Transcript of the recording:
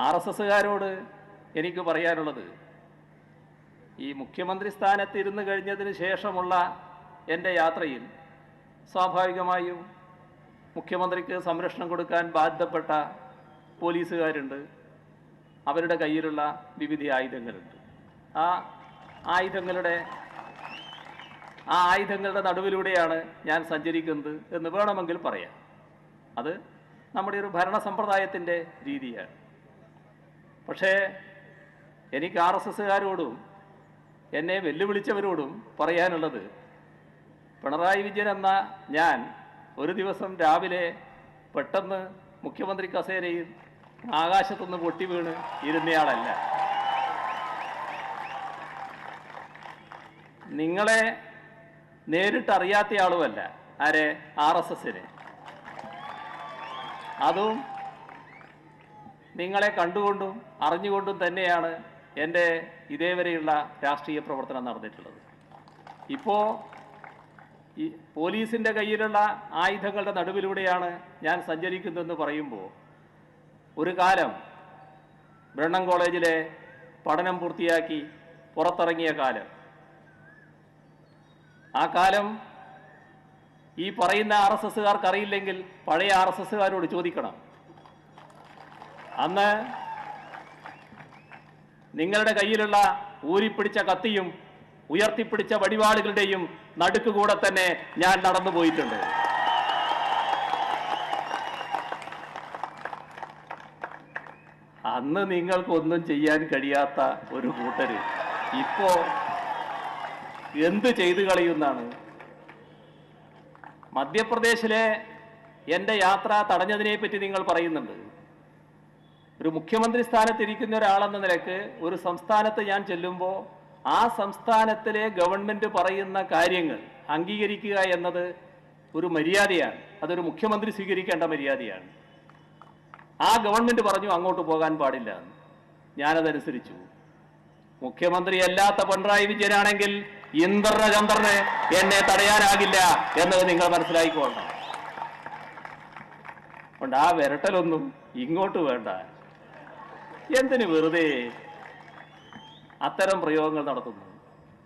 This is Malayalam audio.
RSSകാരോട് എനിക്ക് പറയാനുള്ളത്, ഈ മുഖ്യമന്ത്രി സ്ഥാനത്ത് ഇരുന്ന് കഴിഞ്ഞതിന് ശേഷമുള്ള എൻ്റെ യാത്രയിൽ സ്വാഭാവികമായും മുഖ്യമന്ത്രിക്ക് സംരക്ഷണം കൊടുക്കാൻ ബാധ്യപ്പെട്ട പോലീസുകാരുണ്ട്. അവരുടെ കയ്യിലുള്ള വിവിധ ആയുധങ്ങളുണ്ട്. ആ ആയുധങ്ങളുടെ നടുവിലൂടെയാണ് ഞാൻ സഞ്ചരിക്കുന്നത് എന്ന് വേണമെങ്കിൽ പറയാം. അത് നമ്മുടെ ഒരു ഭരണ സമ്പ്രദായത്തിൻ്റെ രീതിയാണ്. പക്ഷേ എനിക്ക് RSSകാരോടും എന്നെ വെല്ലുവിളിച്ചവരോടും പറയാനുള്ളത്, പിണറായി വിജയൻ എന്ന ഞാൻ ഒരു ദിവസം രാവിലെ പെട്ടെന്ന് മുഖ്യമന്ത്രി കസേരയിൽ ആകാശത്തുനിന്ന് പൊട്ടി വീണ് ഇരുന്നയാളല്ല. നിങ്ങളെ നേരിട്ടറിയാത്തയാളുമല്ല. ആരെ? RSSനെ. അതും നിങ്ങളെ കണ്ടുകൊണ്ടും അറിഞ്ഞുകൊണ്ടും തന്നെയാണ് എൻ്റെ ഇതേവരെയുള്ള രാഷ്ട്രീയ പ്രവർത്തനം നടന്നിട്ടുള്ളത്. ഇപ്പോൾ ഈ പോലീസിൻ്റെ കയ്യിലുള്ള ആയുധങ്ങളുടെ നടുവിലൂടെയാണ് ഞാൻ സഞ്ചരിക്കുന്നതെന്ന് പറയുമ്പോൾ, ഒരു കാലം ബ്രണ്ണൻ കോളേജിലെ പഠനം പൂർത്തിയാക്കി പുറത്തിറങ്ങിയ കാലം, ആ കാലം ഈ പറയുന്ന RSSകാർക്ക് അറിയില്ലെങ്കിൽ പഴയ RSSകാരോട് ചോദിക്കണം. അന്ന് നിങ്ങളുടെ കയ്യിലുള്ള ഊരിപ്പിടിച്ച കത്തിയും ഉയർത്തിപ്പിടിച്ച വടിവാളുകളുടെയും നടുക്കുകൂടെ തന്നെ ഞാൻ നടന്നു പോയിട്ടുണ്ട്. അന്ന് നിങ്ങൾക്കൊന്നും ചെയ്യാൻ കഴിയാത്ത ഒരു കൂട്ടര് ഇപ്പോ എന്ത് ചെയ്തു കളയുന്നാണ്? മധ്യപ്രദേശിലെ എൻ്റെ യാത്ര തടഞ്ഞതിനെ പറ്റി നിങ്ങൾ പറയുന്നുണ്ട്. ഒരു മുഖ്യമന്ത്രി സ്ഥാനത്തിരിക്കുന്ന ഒരാളെന്ന നിലക്ക് ഒരു സംസ്ഥാനത്ത് ഞാൻ ചെല്ലുമ്പോൾ ആ സംസ്ഥാനത്തിലെ ഗവൺമെൻറ് പറയുന്ന കാര്യങ്ങൾ അംഗീകരിക്കുക എന്നത് ഒരു മര്യാദയാണ്. അതൊരു മുഖ്യമന്ത്രി സ്വീകരിക്കേണ്ട മര്യാദയാണ്. ആ ഗവൺമെൻറ് പറഞ്ഞു അങ്ങോട്ട് പോകാൻ പാടില്ല. ഞാനതനുസരിച്ചു. മുഖ്യമന്ത്രി അല്ലാത്ത പിണറായി വിജയനാണെങ്കിൽ ഇന്ദ്രചന്ദ്രന് എന്നെ തടയാനാകില്ല എന്നത് നിങ്ങൾ മനസ്സിലാക്കിക്കൊള്ളണം. അതുകൊണ്ട് ആ വിരട്ടലൊന്നും ഇങ്ങോട്ട് വേണ്ട. എന്തിന് വെറുതെ അത്തരം പ്രയോഗങ്ങൾ നടത്തുന്നു?